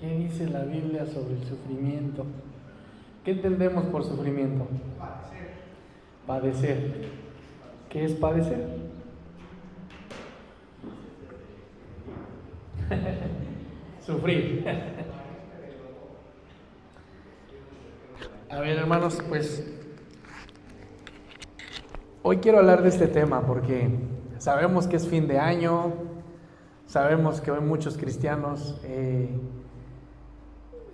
¿Qué dice la Biblia sobre el sufrimiento? ¿Qué entendemos por sufrimiento? Padecer. ¿Qué es padecer? Sufrir. A ver, hermanos, pues hoy quiero hablar de este tema porque sabemos que es fin de año, sabemos que hoy muchos cristianos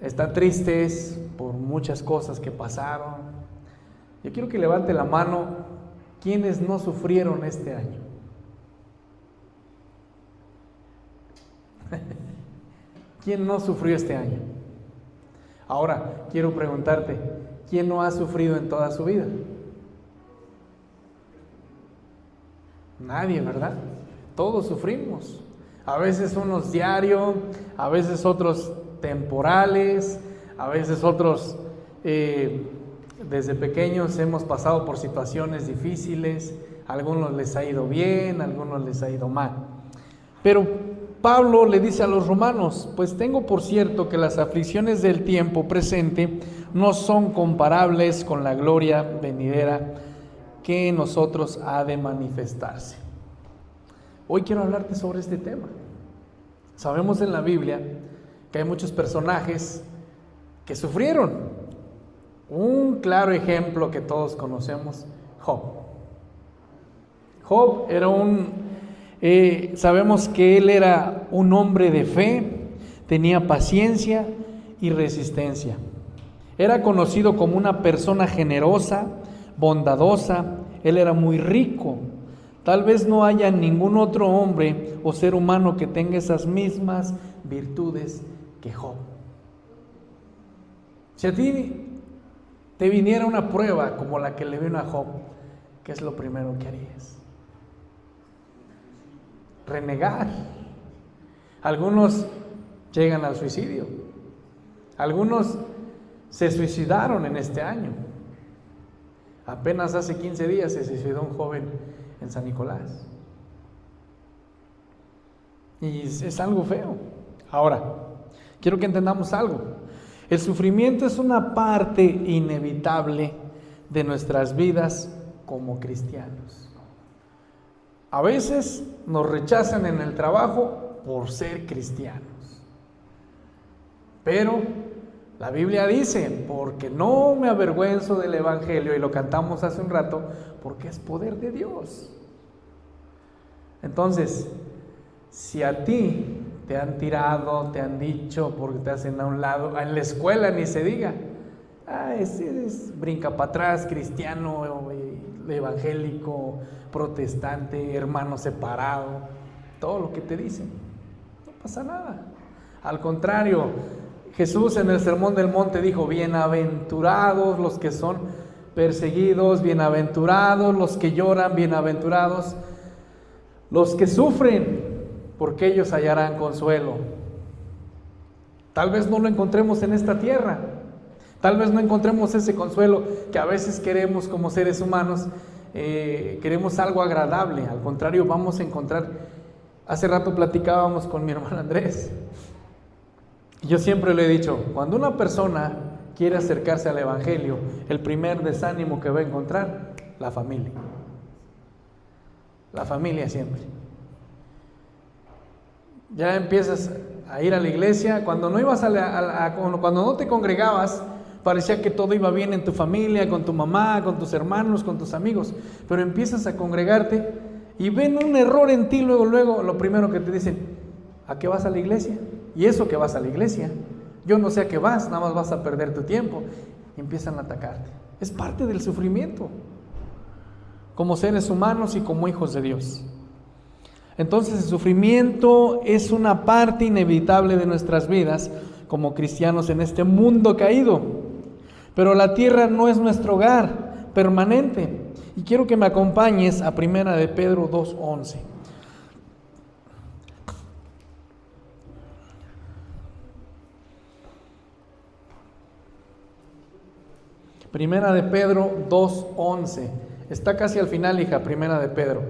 están tristes por muchas cosas que pasaron. Yo quiero que levante la mano quienes no sufrieron este año. ¿Quién no sufrió este año? Ahora, quiero preguntarte, ¿quién no ha sufrido en toda su vida? Nadie, ¿verdad? Todos sufrimos. A veces unos diario, a veces otros temporales, a veces otros desde pequeños hemos pasado por situaciones difíciles, a algunos les ha ido bien, a algunos les ha ido mal. Pero Pablo le dice a los romanos, pues tengo por cierto que las aflicciones del tiempo presente no son comparables con la gloria venidera que en nosotros ha de manifestarse. Hoy quiero hablarte sobre este tema. Sabemos en la Biblia que hay muchos personajes que sufrieron. Un claro ejemplo que todos conocemos, Job. Job era sabemos que él era un hombre de fe, tenía paciencia y resistencia. Era conocido como una persona generosa, bondadosa, él era muy rico. Tal vez no haya ningún otro hombre o ser humano que tenga esas mismas virtudes que Job. Si a ti te viniera una prueba como la que le vino a Job, ¿qué es lo primero que harías? Renegar. Algunos llegan al suicidio. Algunos se suicidaron en este año. Apenas hace 15 días se suicidó un joven en San Nicolás. Y es algo feo. Ahora, quiero que entendamos algo. El sufrimiento es una parte inevitable de nuestras vidas como cristianos. A veces nos rechazan en el trabajo por ser cristianos. Pero la Biblia dice, porque no me avergüenzo del Evangelio, y lo cantamos hace un rato, porque es poder de Dios. Entonces, si a ti te han tirado, te han dicho, porque te hacen a un lado, en la escuela ni se diga, es brinca para atrás, cristiano, evangélico, protestante, hermano separado, todo lo que te dicen, no pasa nada. Al contrario, Jesús en el Sermón del Monte dijo, bienaventurados los que son perseguidos, bienaventurados los que lloran, bienaventurados los que sufren, porque ellos hallarán consuelo. Tal vez no lo encontremos en esta tierra, tal vez no encontremos ese consuelo que a veces queremos como seres humanos, queremos algo agradable. Al contrario, vamos a encontrar, hace rato platicábamos con mi hermano Andrés, yo siempre le he dicho, cuando una persona quiere acercarse al Evangelio, el primer desánimo que va a encontrar, la familia. La familia siempre. Ya empiezas a ir a la iglesia, cuando no ibas cuando no te congregabas, parecía que todo iba bien en tu familia, con tu mamá, con tus hermanos, con tus amigos, pero empiezas a congregarte y ven un error en ti, luego lo primero que te dicen, ¿a qué vas a la iglesia? Y eso que vas a la iglesia, yo no sé a qué vas, nada más vas a perder tu tiempo. Y empiezan a atacarte. Es parte del sufrimiento, como seres humanos y como hijos de Dios. Entonces el sufrimiento es una parte inevitable de nuestras vidas como cristianos en este mundo caído. Pero la tierra no es nuestro hogar permanente. Y quiero que me acompañes a 1 de Pedro 2:11. Primera de Pedro 2:11. Está casi al final, hija, Primera de Pedro,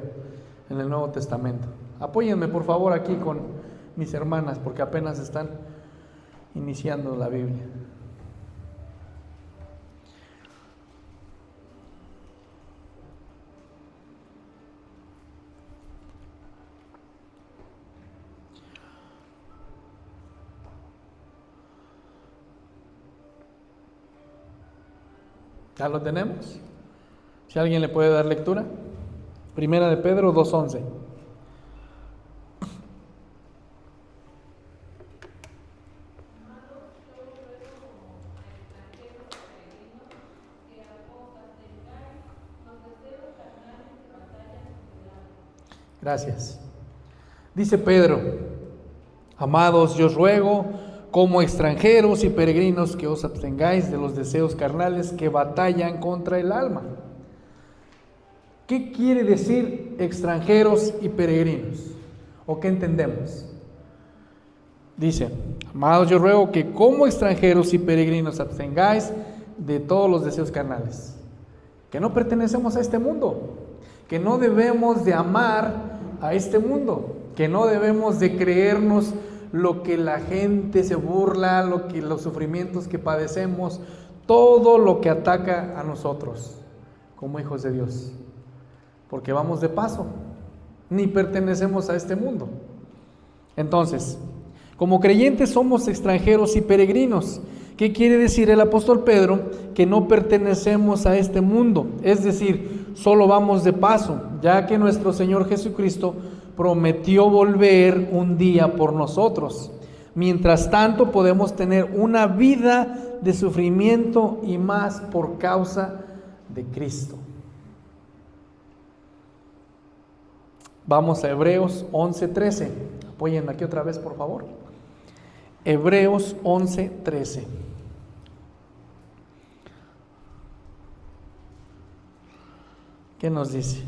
en el Nuevo Testamento. Apóyenme, por favor, aquí con mis hermanas, porque apenas están iniciando la Biblia. ¿Ya lo tenemos? Si alguien le puede dar lectura. Primera de Pedro 2:11. Gracias. Dice Pedro: amados, yo os ruego, como extranjeros y peregrinos, que os abstengáis de los deseos carnales que batallan contra el alma. ¿Qué quiere decir extranjeros y peregrinos? ¿O qué entendemos? Dice: amados, yo ruego que como extranjeros y peregrinos abstengáis de todos los deseos carnales. Que no pertenecemos a este mundo, que no debemos de amar a este mundo, que no debemos de creernos lo que la gente se burla, los sufrimientos que padecemos, todo lo que ataca a nosotros como hijos de Dios, porque vamos de paso, ni pertenecemos a este mundo. Entonces, como creyentes somos extranjeros y peregrinos. ¿Qué quiere decir el apóstol Pedro? Que no pertenecemos a este mundo, es decir, solo vamos de paso, ya que nuestro Señor Jesucristo prometió volver un día por nosotros. Mientras tanto, podemos tener una vida de sufrimiento y más por causa de Cristo. Vamos a Hebreos 11:13. Apóyenme aquí otra vez, por favor. Hebreos 11:13. ¿Qué nos dice?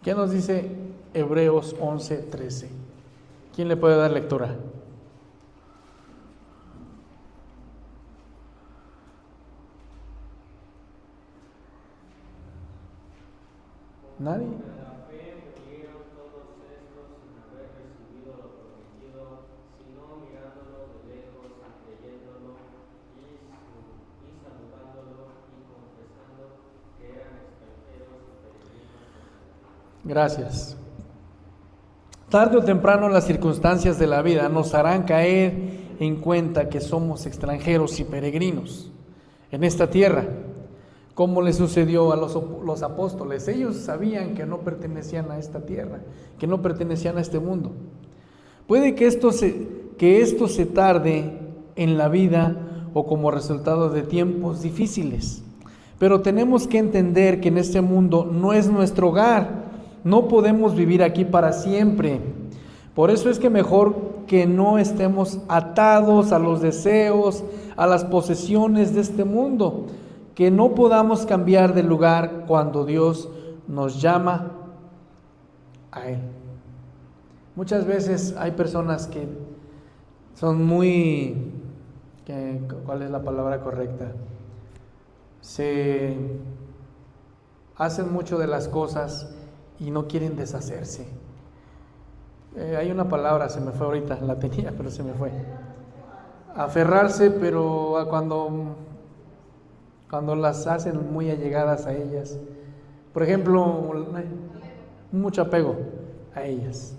¿Qué nos dice Hebreos 11:13? ¿Quién le puede dar lectura? ¿Nadie? Gracias. Tarde o temprano las circunstancias de la vida nos harán caer en cuenta que somos extranjeros y peregrinos en esta tierra, como le sucedió a los apóstoles. Ellos sabían que no pertenecían a esta tierra, que no pertenecían a este mundo. Puede que esto se tarde en la vida o como resultado de tiempos difíciles, pero tenemos que entender que en este mundo no es nuestro hogar. No podemos vivir aquí para siempre. Por eso es que mejor que no estemos atados a los deseos, a las posesiones de este mundo, que no podamos cambiar de lugar cuando Dios nos llama a Él. Muchas veces hay personas que son muy, ¿cuál es la palabra correcta? Se hacen mucho de las cosas y no quieren deshacerse. Hay una palabra, se me fue ahorita, la tenía, pero se me fue. Aferrarse, pero cuando las hacen muy allegadas a ellas. Por ejemplo, mucho apego a ellas.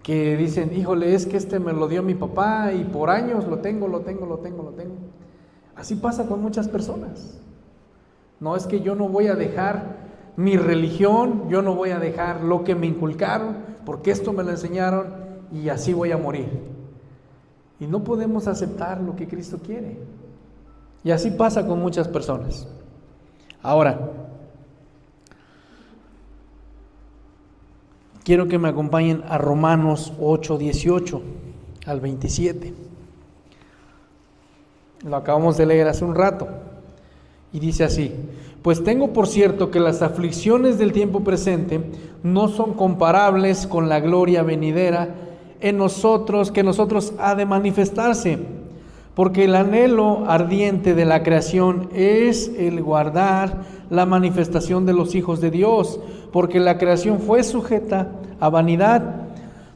Que dicen, híjole, es que este me lo dio mi papá y por años lo tengo. Así pasa con muchas personas. No, es que yo no voy a dejar mi religión, yo no voy a dejar lo que me inculcaron, porque esto me lo enseñaron y así voy a morir. Y no podemos aceptar lo que Cristo quiere. Y así pasa con muchas personas. Ahora, quiero que me acompañen a Romanos 8:18 al 27. Lo acabamos de leer hace un rato. Y dice así: pues tengo por cierto que las aflicciones del tiempo presente no son comparables con la gloria venidera en nosotros, que nosotros ha de manifestarse. Porque el anhelo ardiente de la creación es el guardar la manifestación de los hijos de Dios, porque la creación fue sujeta a vanidad,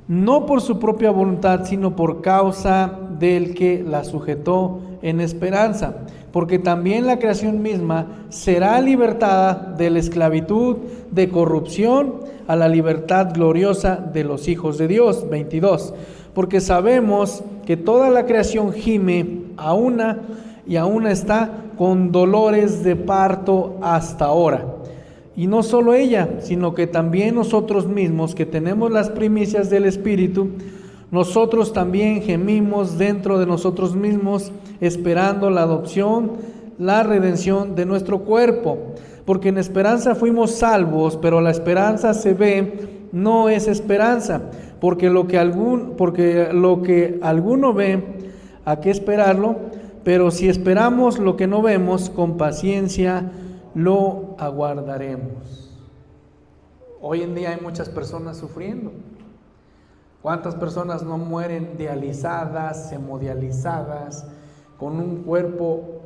no por su propia voluntad, sino por causa del que la sujetó en esperanza. Porque también la creación misma será libertada de la esclavitud de corrupción a la libertad gloriosa de los hijos de Dios. 22. Porque sabemos que toda la creación gime a una y aún está con dolores de parto hasta ahora. Y no solo ella, sino que también nosotros mismos, que tenemos las primicias del Espíritu, nosotros también gemimos dentro de nosotros mismos, esperando la adopción, la redención de nuestro cuerpo. Porque en esperanza fuimos salvos, pero la esperanza se ve, no es esperanza. Porque lo que alguno ve, ¿a qué esperarlo? Pero si esperamos lo que no vemos, con paciencia lo aguardaremos. Hoy en día hay muchas personas sufriendo. ¿Cuántas personas no mueren dializadas, hemodializadas, con un cuerpo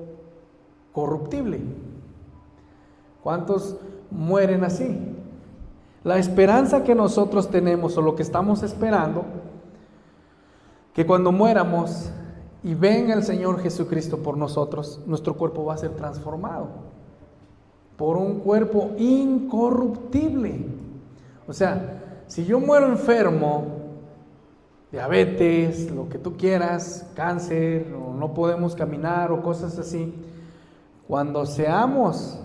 corruptible? ¿Cuántos mueren así? La esperanza que nosotros tenemos, o lo que estamos esperando, que cuando muéramos y venga el Señor Jesucristo por nosotros, nuestro cuerpo va a ser transformado por un cuerpo incorruptible. O sea, si yo muero enfermo, diabetes, lo que tú quieras, cáncer, o no podemos caminar o cosas así, cuando seamos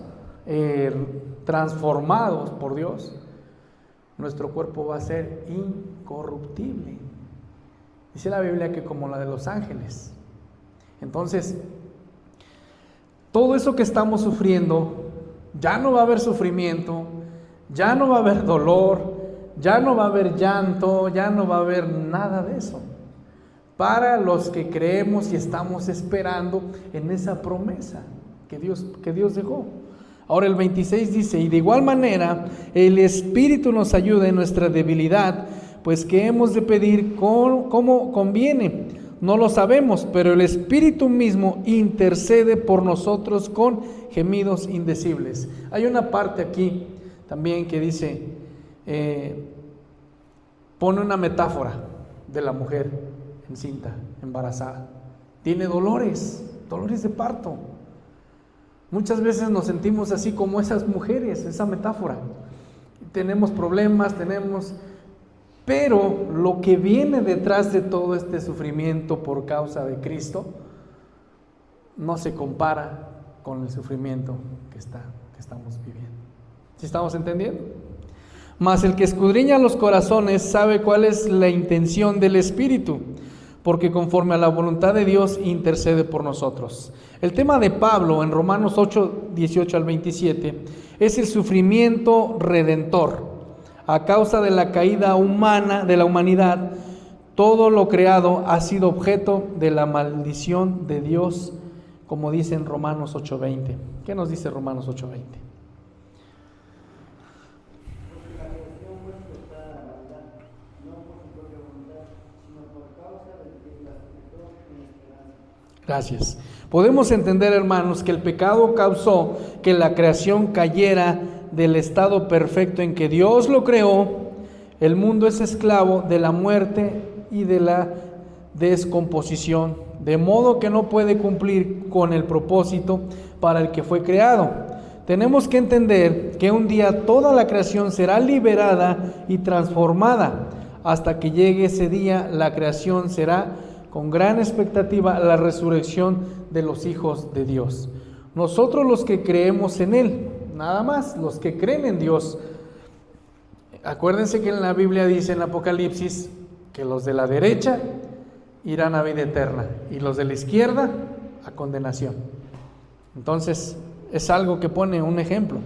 transformados por Dios, nuestro cuerpo va a ser incorruptible. Dice la Biblia que como la de los ángeles. Entonces, todo eso que estamos sufriendo, ya no va a haber sufrimiento, ya no va a haber dolor, ya no va a haber llanto, ya no va a haber nada de eso. Para los que creemos y estamos esperando en esa promesa que Dios dejó. Ahora el 26 dice: y de igual manera el Espíritu nos ayuda en nuestra debilidad, pues que hemos de pedir como conviene. No lo sabemos, pero el Espíritu mismo intercede por nosotros con gemidos indecibles. Hay una parte aquí también que dice, pone una metáfora de la mujer encinta, embarazada. Tiene dolores de parto. Muchas veces nos sentimos así como esas mujeres, esa metáfora. Tenemos problemas, pero lo que viene detrás de todo este sufrimiento por causa de Cristo no se compara con el sufrimiento que estamos viviendo. ¿Sí estamos entendiendo? Mas el que escudriña los corazones sabe cuál es la intención del Espíritu, porque conforme a la voluntad de Dios intercede por nosotros. El tema de Pablo en Romanos 8, 18 al 27 es el sufrimiento redentor. A causa de la caída humana de la humanidad, todo lo creado ha sido objeto de la maldición de Dios, como dice en Romanos 8:20. ¿Qué nos dice Romanos 8:20? Gracias. Podemos entender, hermanos, que el pecado causó que la creación cayera del estado perfecto en que Dios lo creó. El mundo es esclavo de la muerte y de la descomposición, de modo que no puede cumplir con el propósito para el que fue creado. Tenemos que entender que un día toda la creación será liberada y transformada. Hasta que llegue ese día, la creación será con gran expectativa la resurrección de los hijos de Dios. Nosotros los que creemos en Él, nada más, los que creen en Dios. Acuérdense que en la Biblia dice en Apocalipsis que los de la derecha irán a vida eterna y los de la izquierda a condenación. Entonces, es algo que pone un ejemplo.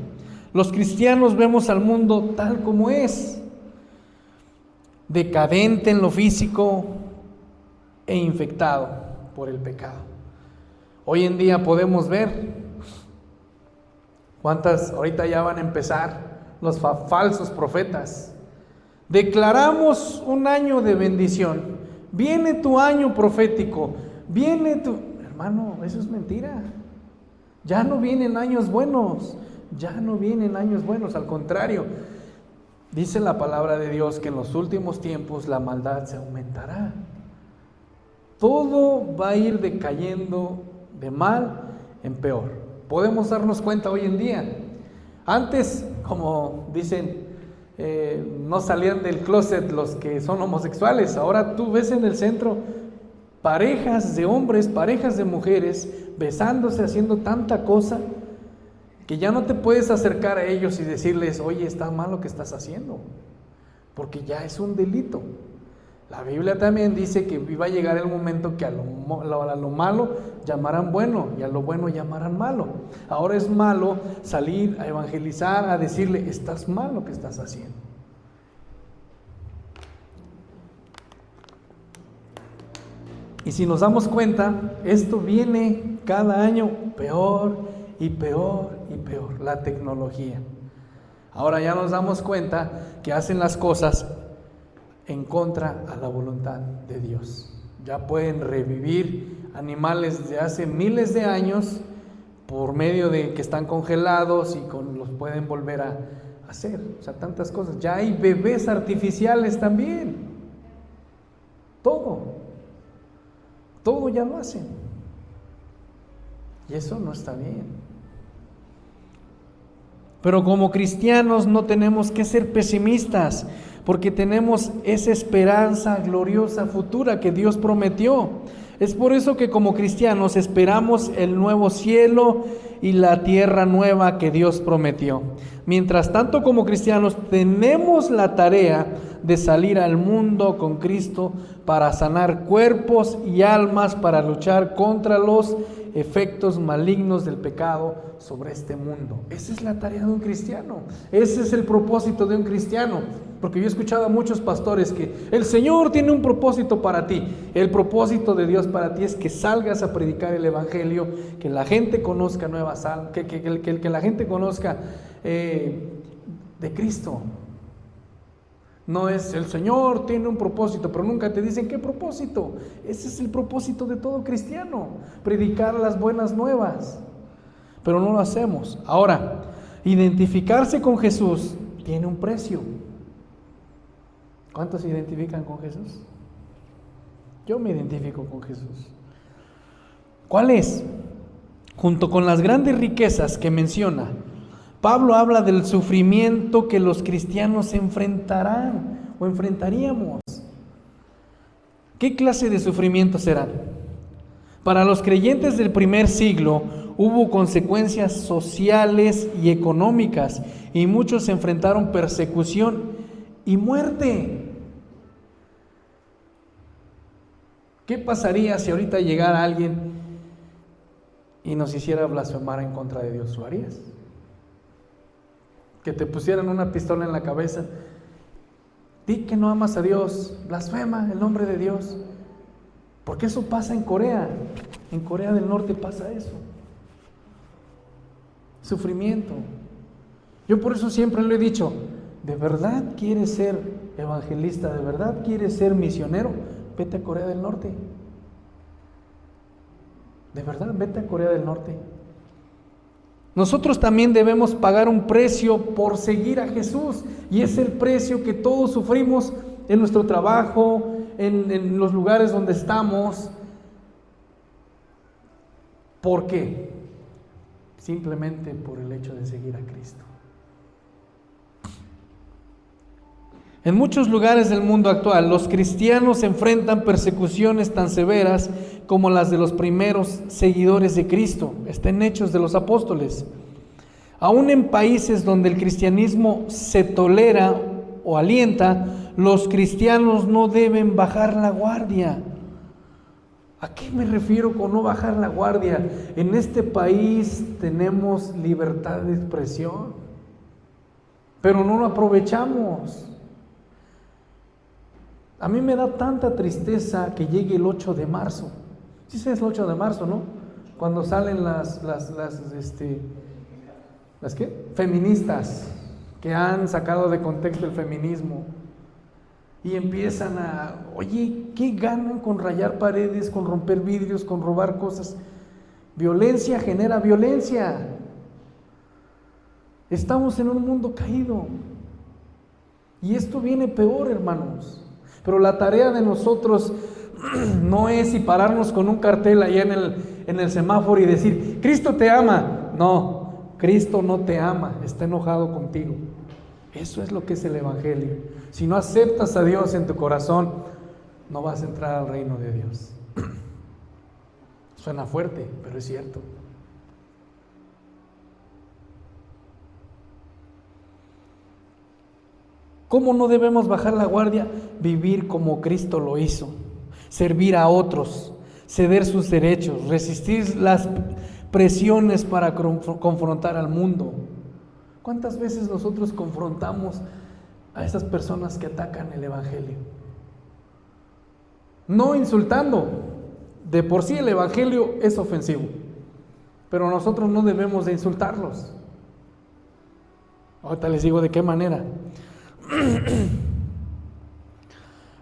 Los cristianos vemos al mundo tal como es, decadente en lo físico e infectado por el pecado. Hoy en día podemos ver ¿Cuántas ahorita ya van a empezar los falsos profetas? Declaramos un año de bendición. Viene tu año profético. Viene tu... Hermano, eso es mentira. Ya no vienen años buenos. Ya no vienen años buenos. Al contrario, dice la palabra de Dios que en los últimos tiempos la maldad se aumentará. Todo va a ir decayendo de mal en peor. Podemos darnos cuenta hoy en día. Antes, como dicen, no salían del closet los que son homosexuales. Ahora tú ves en el centro parejas de hombres, parejas de mujeres, besándose, haciendo tanta cosa, que ya no te puedes acercar a ellos y decirles, oye, está mal lo que estás haciendo, porque ya es un delito. La Biblia también dice que iba a llegar el momento que a lo malo llamarán bueno y a lo bueno llamarán malo. Ahora es malo salir a evangelizar, a decirle, estás mal lo que estás haciendo. Y si nos damos cuenta, esto viene cada año peor y peor y peor, la tecnología. Ahora ya nos damos cuenta que hacen las cosas en contra a la voluntad de Dios. Ya pueden revivir animales de hace miles de años por medio de que están congelados y los pueden volver a hacer. O sea, tantas cosas. Ya hay bebés artificiales también. Todo ya lo hacen. Y eso no está bien. Pero como cristianos no tenemos que ser pesimistas, porque tenemos esa esperanza gloriosa futura que Dios prometió. Es por eso que como cristianos esperamos el nuevo cielo y la tierra nueva que Dios prometió. Mientras tanto, como cristianos tenemos la tarea de salir al mundo con Cristo para sanar cuerpos y almas, para luchar contra los efectos malignos del pecado sobre este mundo. Esa es la tarea de un cristiano. Ese es el propósito de un cristiano. Porque yo he escuchado a muchos pastores que el Señor tiene un propósito para ti. El propósito de Dios para ti es que salgas a predicar el evangelio, que la gente conozca nuevas almas, que la gente conozca de Cristo. No es el Señor tiene un propósito, pero nunca te dicen qué propósito. Ese es el propósito de todo cristiano, predicar las buenas nuevas. Pero no lo hacemos. Ahora, identificarse con Jesús tiene un precio. ¿Cuántos se identifican con Jesús? Yo me identifico con Jesús. ¿Cuál es? Junto con las grandes riquezas que menciona, Pablo habla del sufrimiento que los cristianos enfrentarán o enfrentaríamos. ¿Qué clase de sufrimiento serán? Para los creyentes del primer siglo hubo consecuencias sociales y económicas y muchos se enfrentaron persecución y muerte. ¿Qué pasaría si ahorita llegara alguien y nos hiciera blasfemar en contra de Dios? ¿Lo harías? Que te pusieran una pistola en la cabeza, di que no amas a Dios, blasfema el nombre de Dios, porque eso pasa en Corea del Norte pasa eso, sufrimiento. Yo por eso siempre lo he dicho, ¿de verdad quieres ser evangelista? ¿De verdad quieres ser misionero? Vete a Corea del Norte, de verdad, vete a Corea del Norte. Nosotros también debemos pagar un precio por seguir a Jesús, y es el precio que todos sufrimos en nuestro trabajo, en los lugares donde estamos. ¿Por qué? Simplemente por el hecho de seguir a Cristo. En muchos lugares del mundo actual, los cristianos enfrentan persecuciones tan severas como las de los primeros seguidores de Cristo. Está en Hechos de los Apóstoles. Aún en países donde el cristianismo se tolera o alienta, los cristianos no deben bajar la guardia. ¿A qué me refiero con no bajar la guardia? En este país tenemos libertad de expresión, pero no lo aprovechamos. A mí me da tanta tristeza que llegue el 8 de marzo. Sí, es el 8 de marzo, ¿no? Cuando salen ¿Las qué? Feministas, que han sacado de contexto el feminismo y empiezan oye, ¿qué ganan con rayar paredes, con romper vidrios, con robar cosas? Violencia genera violencia. Estamos en un mundo caído y esto viene peor, hermanos. Pero la tarea de nosotros no es y pararnos con un cartel allá en el semáforo y decir, Cristo te ama. No, Cristo no te ama, está enojado contigo. Eso es lo que es el Evangelio. Si no aceptas a Dios en tu corazón, no vas a entrar al reino de Dios. Suena fuerte, pero es cierto. ¿Cómo no debemos bajar la guardia? Vivir como Cristo lo hizo, servir a otros, ceder sus derechos, resistir las presiones para confrontar al mundo. ¿Cuántas veces nosotros confrontamos a esas personas que atacan el Evangelio? No insultando, de por sí el Evangelio es ofensivo, pero nosotros no debemos de insultarlos. Ahorita les digo de qué manera.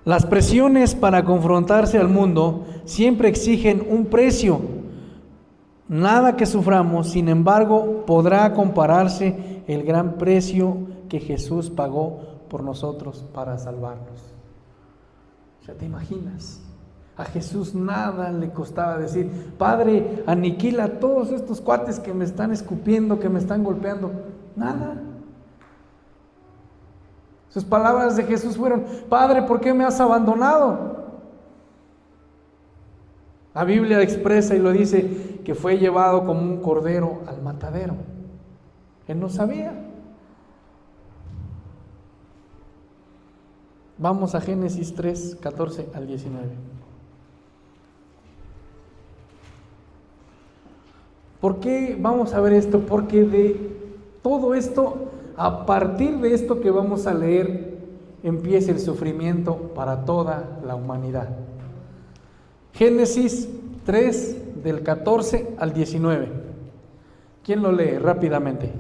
Las presiones para confrontarse al mundo siempre exigen un precio. Nada que suframos, sin embargo, podrá compararse el gran precio que Jesús pagó por nosotros para salvarnos. O sea, ¿te imaginas? A Jesús nada le costaba decir, Padre, aniquila a todos estos cuates que me están escupiendo, que me están golpeando. Nada. Sus palabras de Jesús fueron, Padre, ¿por qué me has abandonado? La Biblia expresa y lo dice, que fue llevado como un cordero al matadero. Él no sabía. Vamos a Génesis 3, 14 al 19. ¿Por qué vamos a ver esto? Porque de todo esto, a partir de esto que vamos a leer, empieza el sufrimiento para toda la humanidad. Génesis 3, del 14 al 19. ¿Quién lo lee rápidamente?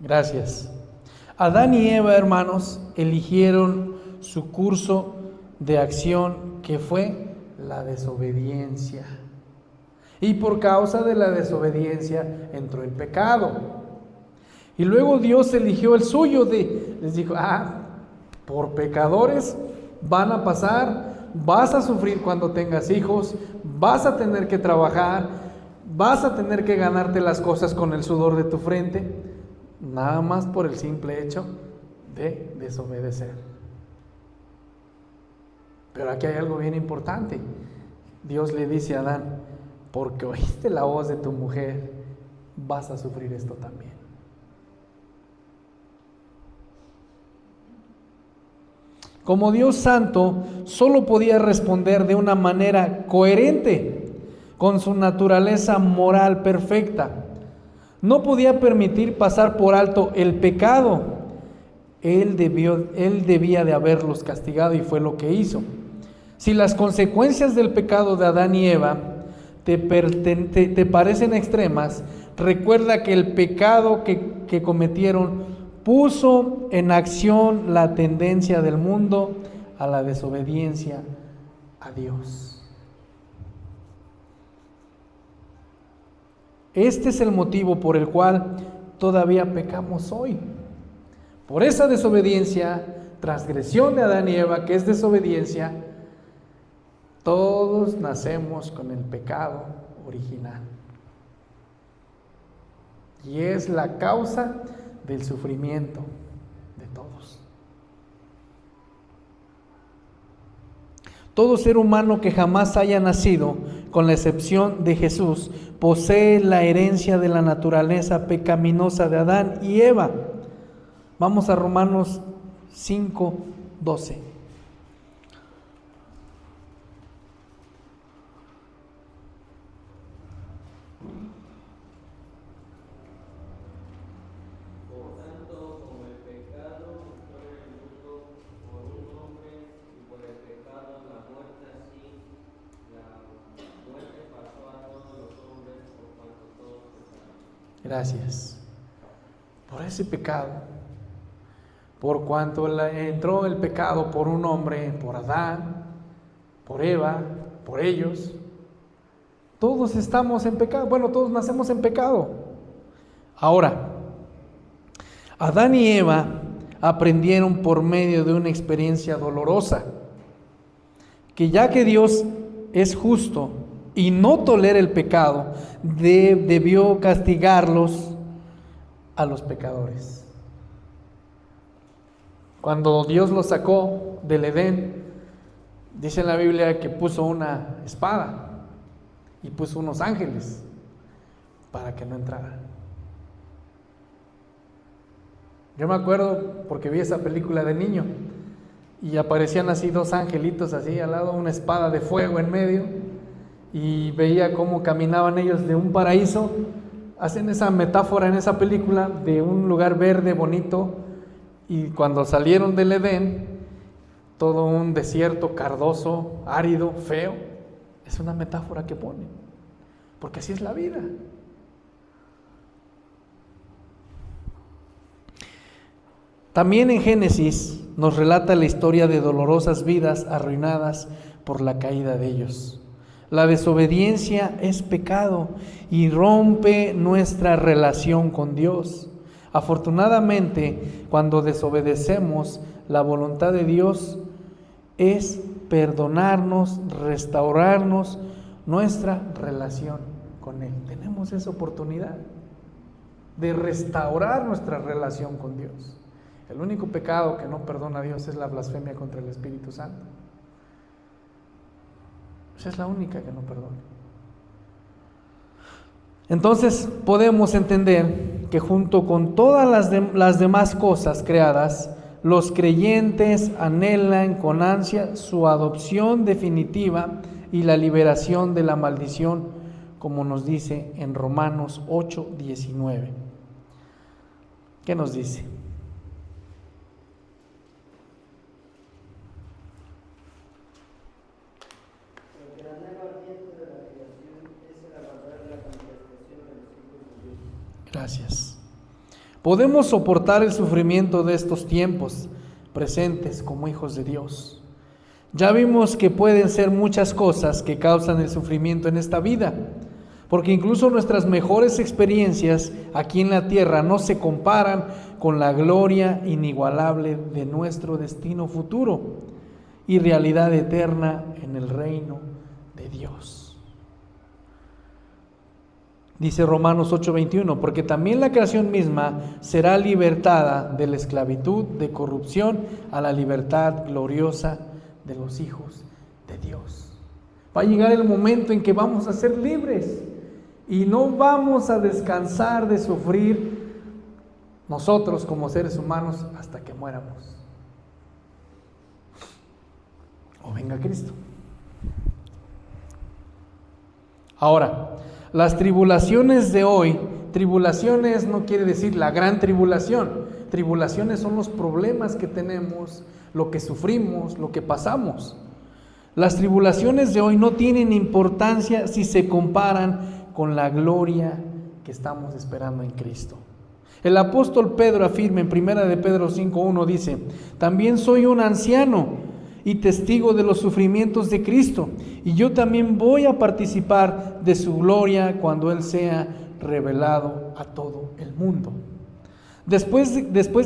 Gracias. Adán y Eva, hermanos, eligieron su curso de acción, que fue la desobediencia. Y por causa de la desobediencia entró el pecado. Y luego Dios eligió el suyo, les dijo, por pecadores van a pasar, vas a sufrir cuando tengas hijos, vas a tener que trabajar, vas a tener que ganarte las cosas con el sudor de tu frente, nada más por el simple hecho de desobedecer. Pero aquí hay algo bien importante. Dios le dice a Adán, porque oíste la voz de tu mujer, vas a sufrir esto también. Como Dios santo, solo podía responder de una manera coherente con su naturaleza moral perfecta. No podía permitir pasar por alto el pecado. Él debía de haberlos castigado y fue lo que hizo. Si las consecuencias del pecado de Adán y Eva te parecen extremas, recuerda que el pecado que cometieron puso en acción la tendencia del mundo a la desobediencia a Dios. Este es el motivo por el cual todavía pecamos hoy. Por esa desobediencia, transgresión de Adán y Eva, que es desobediencia, todos nacemos con el pecado original. Y es la causa del sufrimiento de todos. Todo ser humano que jamás haya nacido, con la excepción de Jesús, posee la herencia de la naturaleza pecaminosa de Adán y Eva. Vamos a Romanos 5:12. Gracias. Por ese pecado, por cuanto entró el pecado por un hombre, por Adán, por Eva, por ellos, todos estamos en pecado. Bueno, todos nacemos en pecado. Ahora, Adán y Eva aprendieron por medio de una experiencia dolorosa, que ya que Dios es justo y no tolera el pecado, debió castigarlos a los pecadores. Cuando Dios los sacó del Edén, dice en la Biblia que puso una espada y puso unos ángeles para que no entraran. Yo me acuerdo porque vi esa película de niño y aparecían así dos angelitos así al lado, una espada de fuego en medio, y veía cómo caminaban ellos de un paraíso. Hacen esa metáfora en esa película de un lugar verde bonito, y cuando salieron del Edén, todo un desierto cardoso, árido, feo. Es una metáfora que ponen, porque así es la vida. También en Génesis nos relata la historia de dolorosas vidas arruinadas por la caída de ellos. La desobediencia es pecado y rompe nuestra relación con Dios. Afortunadamente, cuando desobedecemos, la voluntad de Dios es perdonarnos, restaurarnos nuestra relación con Él. Tenemos esa oportunidad de restaurar nuestra relación con Dios. El único pecado que no perdona a Dios es la blasfemia contra el Espíritu Santo. Esa es la única que no perdona. Entonces podemos entender que junto con todas las demás cosas creadas, los creyentes anhelan con ansia su adopción definitiva y la liberación de la maldición, como nos dice en Romanos 8:19. ¿Qué nos dice? Gracias. Podemos soportar el sufrimiento de estos tiempos presentes como hijos de Dios. Ya vimos que pueden ser muchas cosas que causan el sufrimiento en esta vida, porque incluso nuestras mejores experiencias aquí en la tierra no se comparan con la gloria inigualable de nuestro destino futuro y realidad eterna en el reino de Dios. Dice Romanos 8:21, porque también la creación misma será libertada de la esclavitud, de corrupción, a la libertad gloriosa de los hijos de Dios. Va a llegar el momento en que vamos a ser libres y no vamos a descansar de sufrir nosotros como seres humanos hasta que muéramos o venga Cristo. Ahora, las tribulaciones de hoy, tribulaciones no quiere decir la gran tribulación. Tribulaciones son los problemas que tenemos, lo que sufrimos, lo que pasamos. Las tribulaciones de hoy no tienen importancia si se comparan con la gloria que estamos esperando en Cristo. El apóstol Pedro afirma en 1 de Pedro 5:1, dice: también soy un anciano y testigo de los sufrimientos de Cristo, y yo también voy a participar de su gloria cuando Él sea revelado a todo el mundo. Después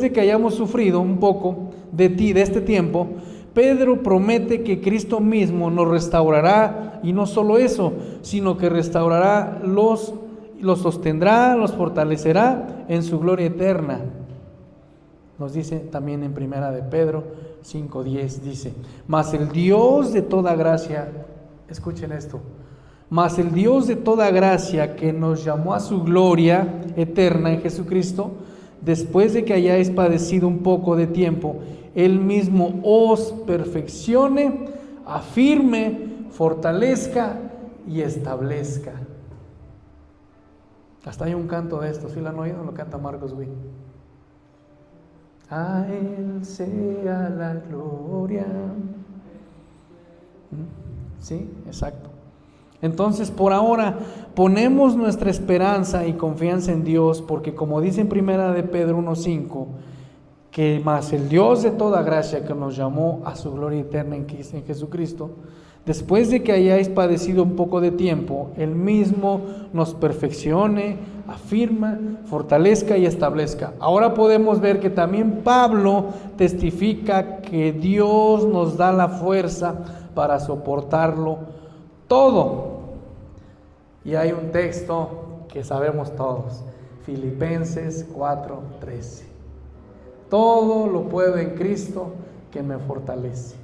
de que hayamos sufrido un poco de este tiempo, Pedro promete que Cristo mismo nos restaurará, y no solo eso, sino que restaurará, los sostendrá, los fortalecerá en su gloria eterna. Nos dice también en primera de Pedro 5:10, dice: mas el Dios de toda gracia, escuchen esto, mas el Dios de toda gracia, que nos llamó a su gloria eterna en Jesucristo, después de que hayáis padecido un poco de tiempo, Él mismo os perfeccione, afirme, fortalezca y establezca. Hasta hay un canto de esto, ¿sí lo han oído? Lo canta Marcos Witt. A Él sea la gloria. Sí, exacto. Entonces, por ahora, ponemos nuestra esperanza y confianza en Dios, porque como dice en primera de Pedro 1:5, que más el Dios de toda gracia, que nos llamó a su gloria eterna en Jesucristo, después de que hayáis padecido un poco de tiempo, Él mismo nos perfeccione, afirma, fortalezca y establezca. Ahora podemos ver que también Pablo testifica que Dios nos da la fuerza para soportarlo todo. Y hay un texto que sabemos todos, Filipenses 4:13. Todo lo puedo en Cristo que me fortalece.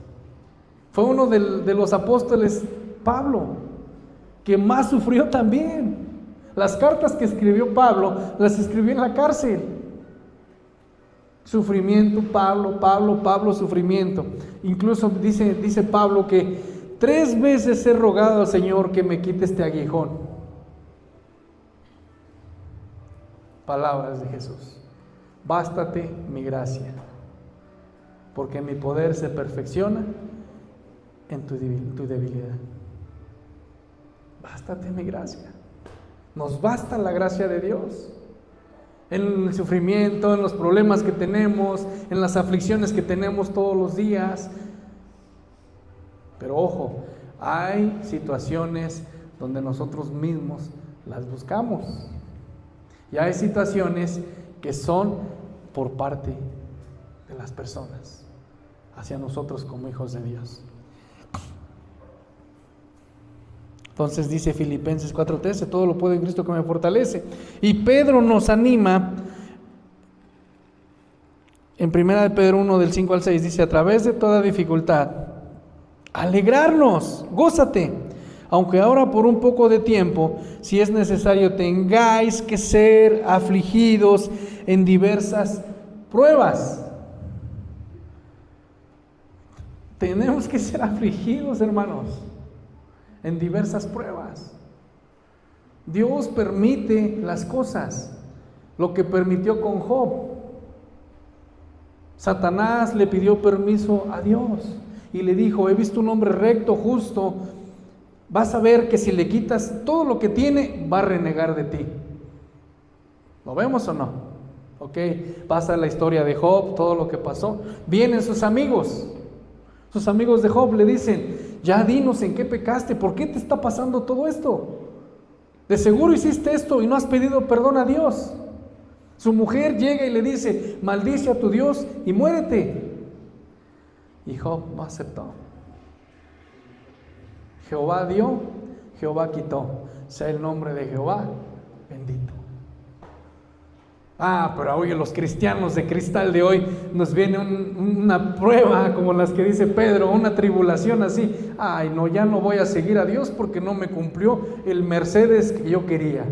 Fue uno de los apóstoles, Pablo, que más sufrió también. Las cartas que escribió Pablo, las escribió en la cárcel. Sufrimiento, Pablo, sufrimiento. Incluso dice Pablo que 3 veces he rogado al Señor que me quite este aguijón. Palabras de Jesús: bástate mi gracia, porque mi poder se perfecciona en tu debilidad. Bástate mi gracia. Nos basta la gracia de Dios. En el sufrimiento, en los problemas que tenemos, en las aflicciones que tenemos todos los días. Pero ojo, hay situaciones donde nosotros mismos las buscamos. Y hay situaciones que son por parte de las personas hacia nosotros como hijos de Dios. Entonces dice Filipenses 4:13, todo lo puedo en Cristo que me fortalece. Y Pedro nos anima en 1 de Pedro 1 del 5 al 6, dice: a través de toda dificultad, alegrarnos, gózate, aunque ahora por un poco de tiempo, si es necesario, tengáis que ser afligidos en diversas pruebas. Tenemos que ser afligidos, hermanos, en diversas pruebas. Dios permite las cosas, lo que permitió con Job. Satanás le pidió permiso a Dios y le dijo: he visto un hombre recto, justo, vas a ver que si le quitas todo lo que tiene, va a renegar de ti. ¿Lo vemos o no? Ok, pasa la historia de Job, todo lo que pasó. Vienen sus amigos de Job, le dicen: ya dinos en qué pecaste, ¿por qué te está pasando todo esto? De seguro hiciste esto y no has pedido perdón a Dios. Su mujer llega y le dice: maldice a tu Dios y muérete. Y Job no aceptó. Jehová dio, Jehová quitó. Sea el nombre de Jehová bendito. Pero oye, los cristianos de cristal de hoy nos viene una prueba como las que dice Pedro, una tribulación así. Ay, no, ya no voy a seguir a Dios porque no me cumplió el Mercedes que yo quería.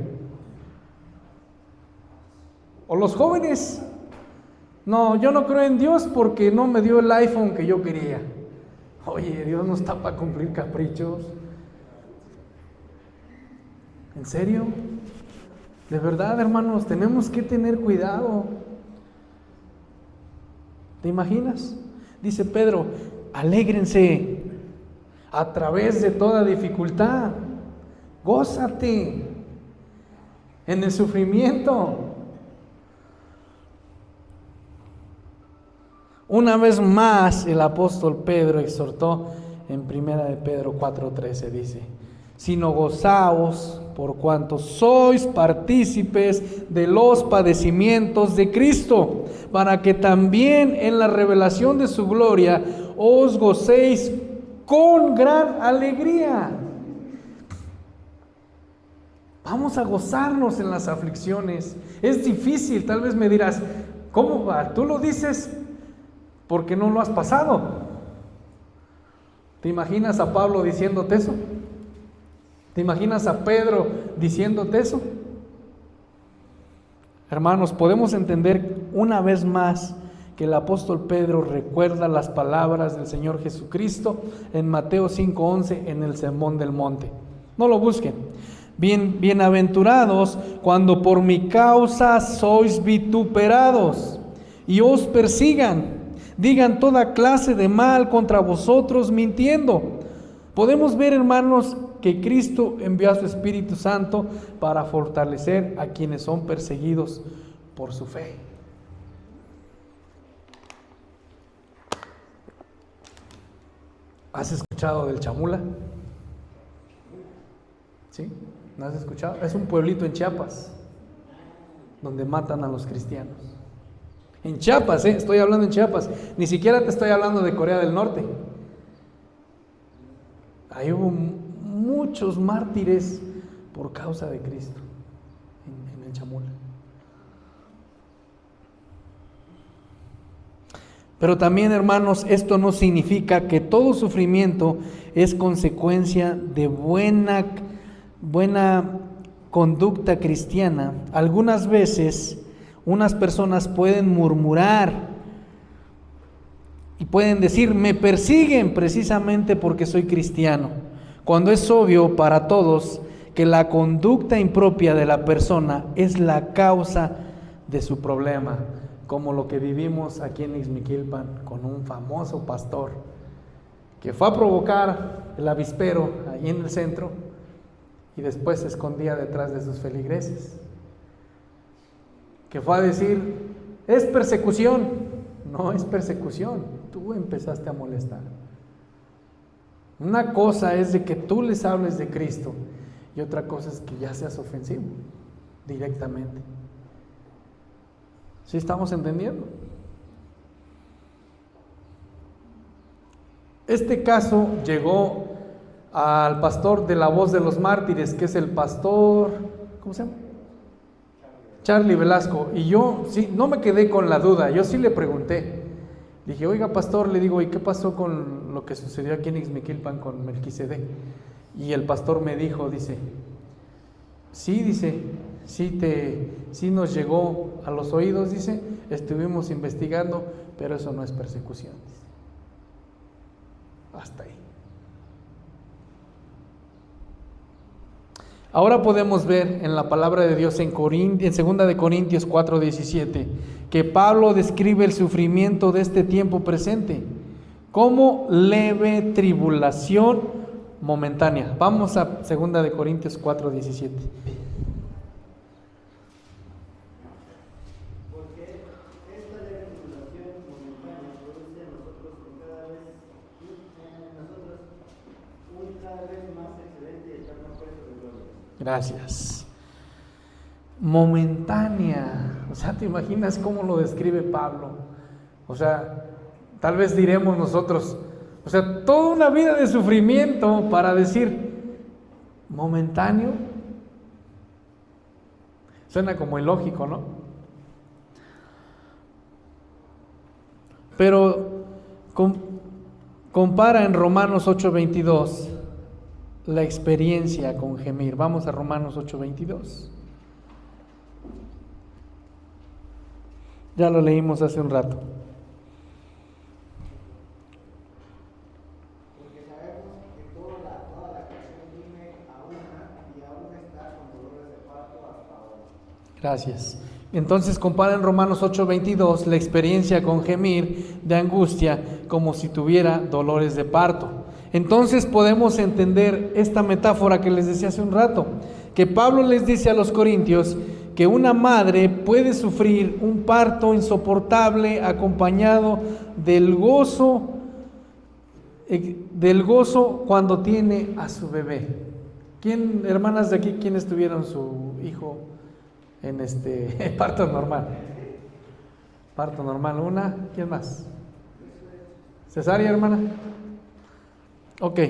O los jóvenes: no, yo no creo en Dios porque no me dio el iPhone que yo quería. Oye, Dios no está para cumplir caprichos. ¿En serio? De verdad, hermanos, tenemos que tener cuidado. ¿Te imaginas? Dice Pedro: alégrense a través de toda dificultad, gózate en el sufrimiento. Una vez más el apóstol Pedro exhortó en 1 de Pedro 4:13, dice: sino gozaos por cuanto sois partícipes de los padecimientos de Cristo, para que también en la revelación de su gloria os gocéis con gran alegría. Vamos a gozarnos en las aflicciones. Es difícil, tal vez me dirás, ¿cómo va? Tú lo dices porque no lo has pasado. ¿Te imaginas a Pablo diciéndote eso? ¿Te imaginas a Pedro diciéndote eso? Hermanos, podemos entender una vez más que el apóstol Pedro recuerda las palabras del Señor Jesucristo en Mateo 5:11 en el Sermón del Monte. No lo busquen. Bienaventurados cuando por mi causa sois vituperados y os persigan, digan toda clase de mal contra vosotros mintiendo. Podemos ver, hermanos, que Cristo envió a su Espíritu Santo para fortalecer a quienes son perseguidos por su fe. ¿Has escuchado del Chamula? ¿Sí? ¿No has escuchado? Es un pueblito en Chiapas donde matan a los cristianos. En Chiapas, estoy hablando en Chiapas. Ni siquiera te estoy hablando de Corea del Norte. Ahí hubo muchos mártires por causa de Cristo en el Chamula. Pero también, hermanos, esto no significa que todo sufrimiento es consecuencia de buena conducta cristiana. Algunas veces unas personas pueden murmurar y pueden decir, me persiguen precisamente porque soy cristiano, cuando es obvio para todos que la conducta impropia de la persona es la causa de su problema, como lo que vivimos aquí en Ixmiquilpan con un famoso pastor que fue a provocar el avispero ahí en el centro y después se escondía detrás de sus feligreses, que fue a decir, es persecución. No es persecución, tú empezaste a molestar. Una cosa es de que tú les hables de Cristo y otra cosa es que ya seas ofensivo directamente. ¿Sí estamos entendiendo? Este caso llegó al pastor de la Voz de los Mártires, que es el pastor, ¿cómo se llama? Charlie Velasco. Y yo sí, no me quedé con la duda, yo sí le pregunté. Dije, oiga pastor, le digo, ¿y qué pasó con lo que sucedió aquí en Ixmiquilpan con Melquisedec? Y el pastor me dijo, dice, sí nos llegó a los oídos, dice, estuvimos investigando, pero eso no es persecución. Hasta ahí. Ahora podemos ver en la palabra de Dios en 2 de Corintios 4:17 que Pablo describe el sufrimiento de este tiempo presente como leve tribulación momentánea. Vamos a 2 de Corintios 4:17. Gracias. Momentánea. O sea, ¿te imaginas cómo lo describe Pablo? O sea, tal vez diremos nosotros, o sea, toda una vida de sufrimiento para decir momentáneo. Suena como ilógico, ¿no? Pero compara en Romanos 8:22 la experiencia con gemir. Vamos a Romanos 8:22. Ya lo leímos hace un rato. Porque sabemos que toda la creación gime a una y aún está con dolores de parto hasta ahora. Gracias. Entonces compara en Romanos 8:22 la experiencia con gemir de angustia como si tuviera dolores de parto. Entonces podemos entender esta metáfora que les decía hace un rato, que Pablo les dice a los corintios que una madre puede sufrir un parto insoportable acompañado del gozo cuando tiene a su bebé. ¿Quién, hermanas de aquí, quiénes tuvieron su hijo en parto normal? Parto normal, una. ¿Quién más? ¿Cesárea, hermana? Ok,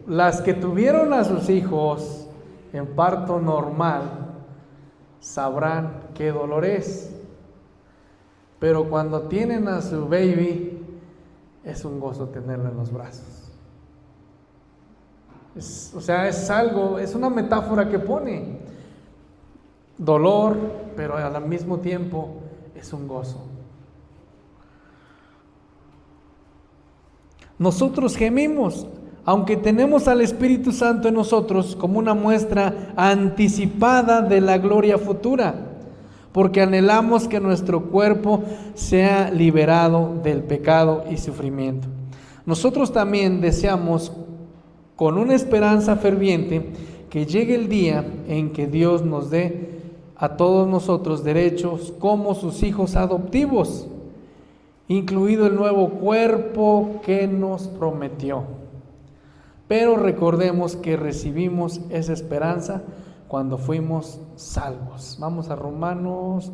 las que tuvieron a sus hijos en parto normal sabrán qué dolor es, pero cuando tienen a su baby es un gozo tenerlo en los brazos. Es algo, es una metáfora que pone dolor, pero al mismo tiempo es un gozo. Nosotros gemimos, aunque tenemos al Espíritu Santo en nosotros como una muestra anticipada de la gloria futura, porque anhelamos que nuestro cuerpo sea liberado del pecado y sufrimiento. Nosotros también deseamos con una esperanza ferviente que llegue el día en que Dios nos dé a todos nosotros derechos como sus hijos adoptivos, incluido el nuevo cuerpo que nos prometió. Pero recordemos que recibimos esa esperanza cuando fuimos salvos. Vamos a Romanos,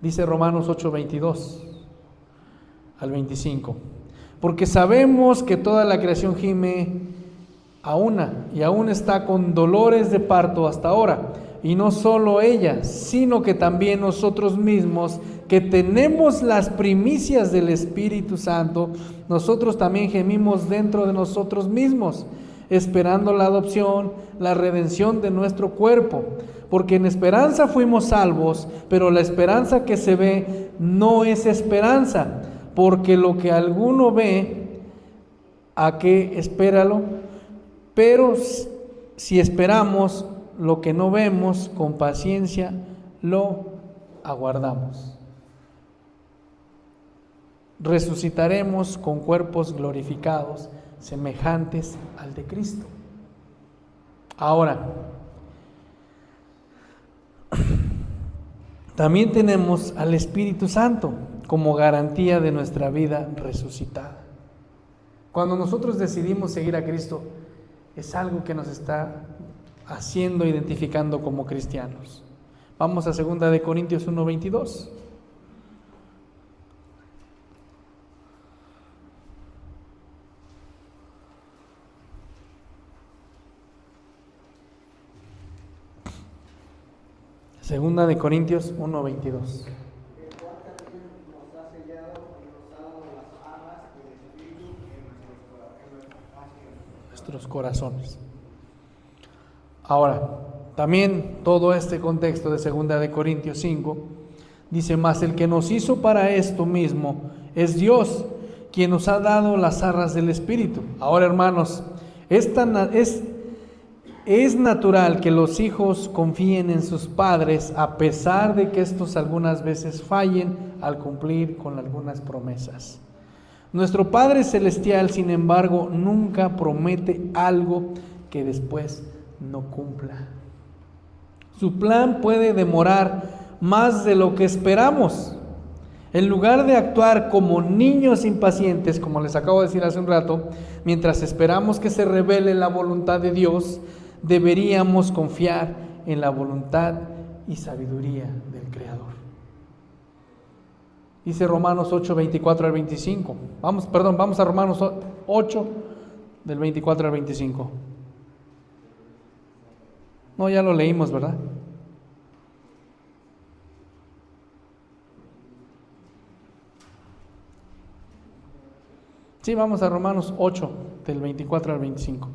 dice Romanos 8:22 al 25. Porque sabemos que toda la creación gime a una y aún está con dolores de parto hasta ahora. Y no solo ella, sino que también nosotros mismos, que tenemos las primicias del Espíritu Santo, nosotros también gemimos dentro de nosotros mismos, esperando la adopción, la redención de nuestro cuerpo. Porque en esperanza fuimos salvos, pero la esperanza que se ve no es esperanza, porque lo que alguno ve, ¿a qué espéralo? Pero si esperamos lo que no vemos, con paciencia lo aguardamos. Resucitaremos con cuerpos glorificados, semejantes al de Cristo. Ahora, también tenemos al Espíritu Santo como garantía de nuestra vida resucitada. Cuando nosotros decidimos seguir a Cristo, es algo que nos está haciendo, identificando como cristianos. Vamos a 2 Corintios 1:22. Segunda de Corintios 1:22. Nuestros corazones. Ahora, también todo este contexto de 2 de Corintios 5 dice: mas el que nos hizo para esto mismo es Dios, quien nos ha dado las arras del Espíritu. Ahora, hermanos, es natural que los hijos confíen en sus padres, a pesar de que estos algunas veces fallen al cumplir con algunas promesas. Nuestro Padre Celestial, sin embargo, nunca promete algo que después no cumpla. Su plan puede demorar más de lo que esperamos. En lugar de actuar como niños impacientes, como les acabo de decir hace un rato, mientras esperamos que se revele la voluntad de Dios, deberíamos confiar en la voluntad y sabiduría del Creador. Dice Romanos 8:24 al 25. Vamos a Romanos 8, del 24 al 25. No, ya lo leímos, ¿verdad? Sí, vamos a Romanos 8, del 24 al 25.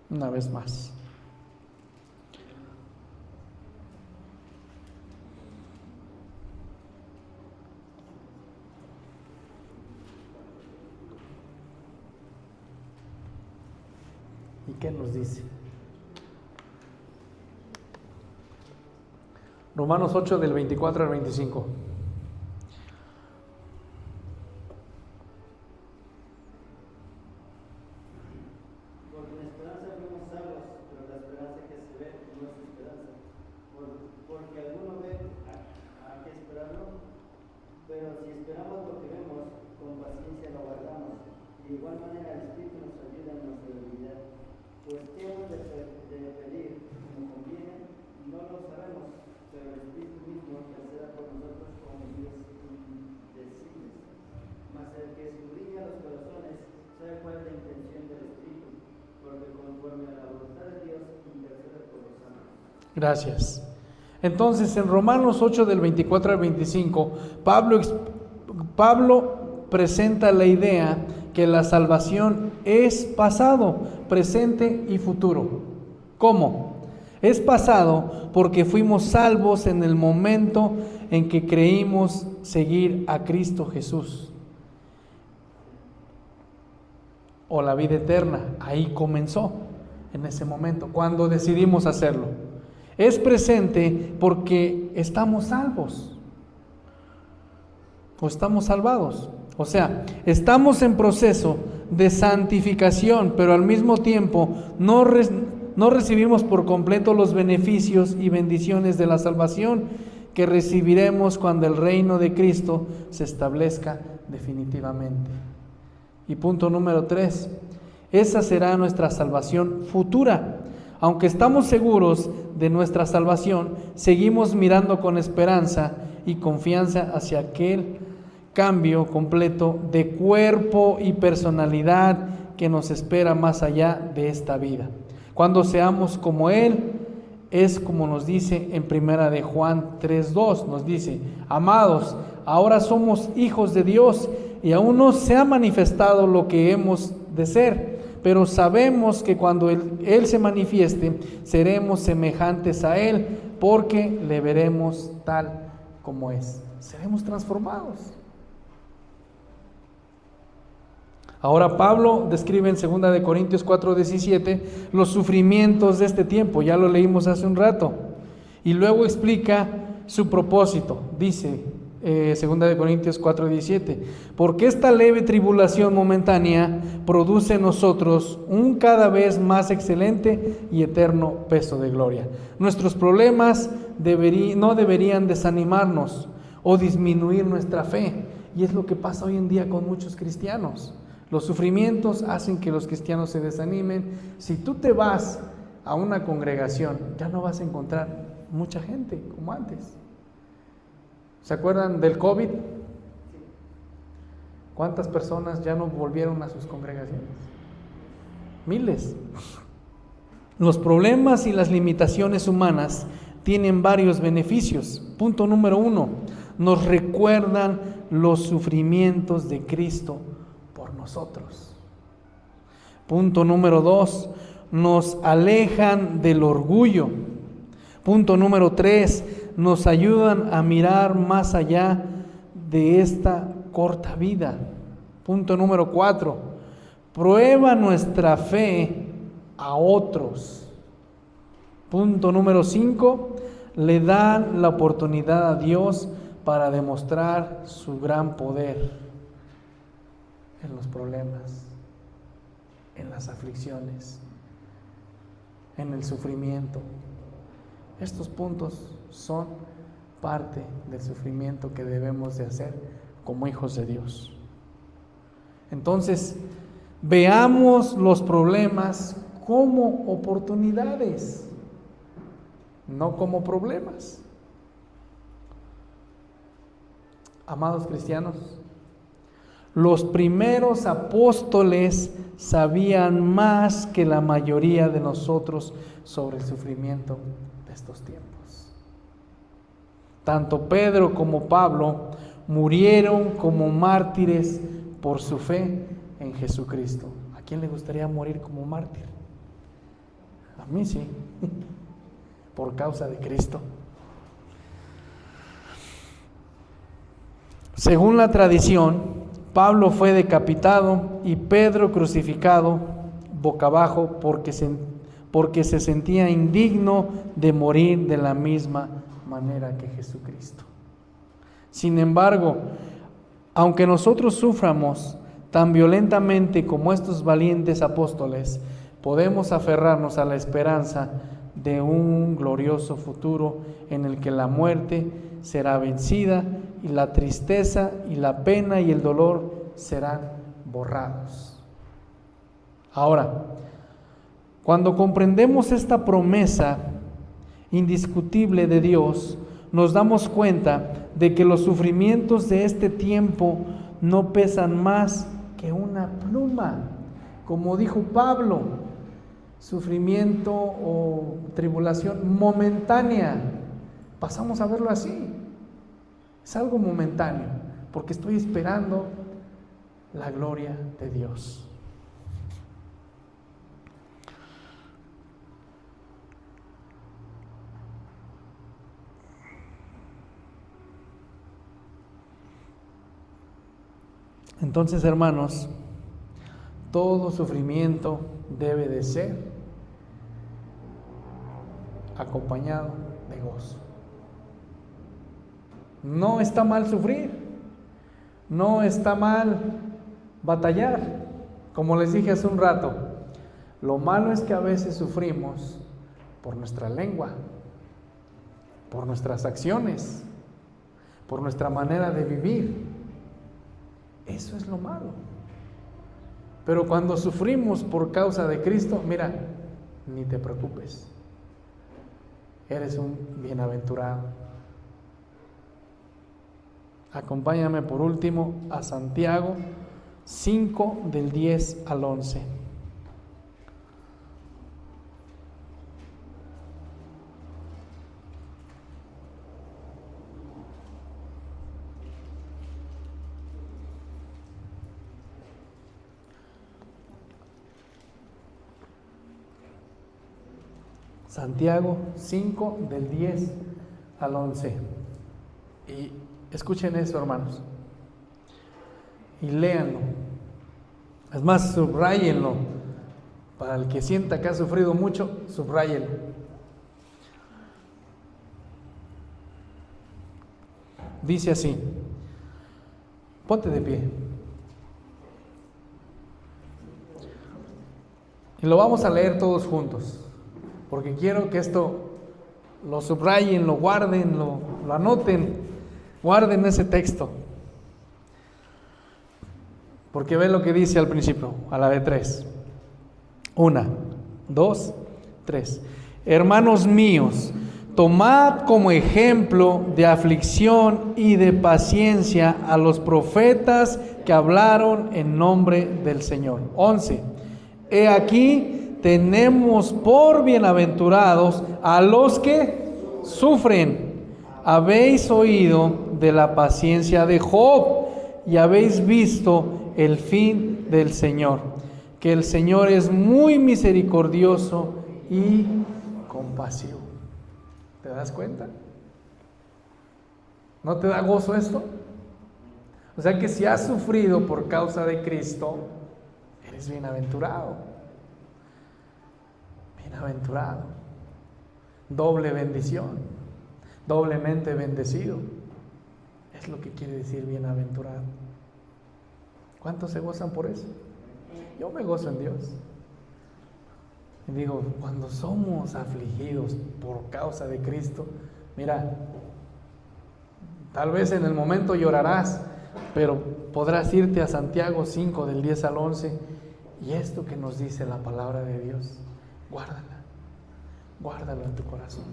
Una vez más. ¿Y qué nos dice? Romanos 8 del 24 al 25. Porque en esperanza fuimos salvos, pero la esperanza que se ve no es esperanza. Porque alguno ve a qué esperarlo, pero si esperamos lo que igual manera el Espíritu nos ayuda en nuestra debilidad, pues qué hemos de pedir como conviene, no lo sabemos, pero el Espíritu mismo interceda por nosotros con gemidos indecibles. Mas el que escudriña los corazones sabe cuál es la intención del Espíritu, porque conforme a la voluntad de Dios intercede por los santos. Gracias. Entonces, en Romanos 8 del 24 al 25, Pablo presenta la idea que la salvación es pasado, presente y futuro. ¿Cómo? Es pasado porque fuimos salvos en el momento en que creímos seguir a Cristo Jesús. O la vida eterna, ahí comenzó, en ese momento, cuando decidimos hacerlo. Es presente porque estamos salvos, o estamos salvados. O sea, estamos en proceso de santificación, pero al mismo tiempo no recibimos por completo los beneficios y bendiciones de la salvación que recibiremos cuando el reino de Cristo se establezca definitivamente. Y punto número 3, esa será nuestra salvación futura. Aunque estamos seguros de nuestra salvación, seguimos mirando con esperanza y confianza hacia aquel cambio completo de cuerpo y personalidad que nos espera más allá de esta vida. Cuando seamos como Él, es como nos dice en primera de Juan 3:2, nos dice: amados, ahora somos hijos de Dios y aún no se ha manifestado lo que hemos de ser, pero sabemos que cuando Él se manifieste, seremos semejantes a Él, porque le veremos tal como es. Seremos transformados. Ahora Pablo describe en 2 de Corintios 4:17 los sufrimientos de este tiempo, ya lo leímos hace un rato, y luego explica su propósito. Dice 2 de Corintios 4:17, porque esta leve tribulación momentánea produce en nosotros un cada vez más excelente y eterno peso de gloria. Nuestros problemas no deberían desanimarnos o disminuir nuestra fe, y es lo que pasa hoy en día con muchos cristianos. Los sufrimientos hacen que los cristianos se desanimen. Si tú te vas a una congregación, ya no vas a encontrar mucha gente como antes. ¿Se acuerdan del COVID? ¿Cuántas personas ya no volvieron a sus congregaciones? Miles. Los problemas y las limitaciones humanas tienen varios beneficios. Punto número 1, nos recuerdan los sufrimientos de Cristo por nosotros. Punto número 2, nos alejan del orgullo. Punto número 3, nos ayudan a mirar más allá de esta corta vida. Punto número 4, prueba nuestra fe a otros. Punto número 5, le dan la oportunidad a Dios para demostrar su gran poder en los problemas, en las aflicciones, en el sufrimiento. Estos puntos son parte del sufrimiento que debemos de hacer como hijos de Dios. Entonces, veamos los problemas como oportunidades, no como problemas. Amados cristianos, los primeros apóstoles sabían más que la mayoría de nosotros sobre el sufrimiento de estos tiempos. Tanto Pedro como Pablo murieron como mártires por su fe en Jesucristo. ¿A quién le gustaría morir como mártir? A mí sí, por causa de Cristo. Según la tradición, Pablo fue decapitado y Pedro crucificado boca abajo porque se sentía indigno de morir de la misma manera que Jesucristo. Sin embargo, aunque nosotros suframos tan violentamente como estos valientes apóstoles, podemos aferrarnos a la esperanza de un glorioso futuro en el que la muerte será vencida y la tristeza y la pena y el dolor serán borrados. Ahora, cuando comprendemos esta promesa indiscutible de Dios, nos damos cuenta de que los sufrimientos de este tiempo no pesan más que una pluma. Como dijo Pablo, sufrimiento o tribulación momentánea. Pasamos a verlo así. Es algo momentáneo, porque estoy esperando la gloria de Dios. Entonces, hermanos, todo sufrimiento debe de ser acompañado de gozo. No está mal sufrir, no está mal batallar. Como les dije hace un rato, lo malo es que a veces sufrimos por nuestra lengua, por nuestras acciones, por nuestra manera de vivir. Eso es lo malo. Pero cuando sufrimos por causa de Cristo, mira, ni te preocupes. Eres un bienaventurado. Acompáñame por último a Santiago 5 del 10 al 11. Santiago 5 del 10 al 11. Y escuchen eso, hermanos. Y léanlo. Es más, subráyenlo. Para el que sienta que ha sufrido mucho, subráyenlo. Dice así. Ponte de pie. Y lo vamos a leer todos juntos, porque quiero que esto lo subrayen, lo guarden, lo anoten, guarden ese texto. Porque ve lo que dice al principio, a la de 3. 1, 2, 3. Hermanos míos, tomad como ejemplo de aflicción y de paciencia a los profetas que hablaron en nombre del Señor. 11. He aquí, tenemos por bienaventurados a los que sufren. Habéis oído de la paciencia de Job y habéis visto el fin del Señor, que el Señor es muy misericordioso y compasivo. ¿Te das cuenta? ¿No te da gozo esto? O sea que si has sufrido por causa de Cristo, eres bienaventurado. Bienaventurado, doble bendición, doblemente bendecido. Es lo que quiere decir bienaventurado. ¿Cuántos se gozan por eso? Yo me gozo en Dios. Y digo, cuando somos afligidos por causa de Cristo, mira, tal vez en el momento llorarás, pero podrás irte a Santiago 5 del 10 al 11 y esto que nos dice la palabra de Dios. Guárdalo en tu corazón.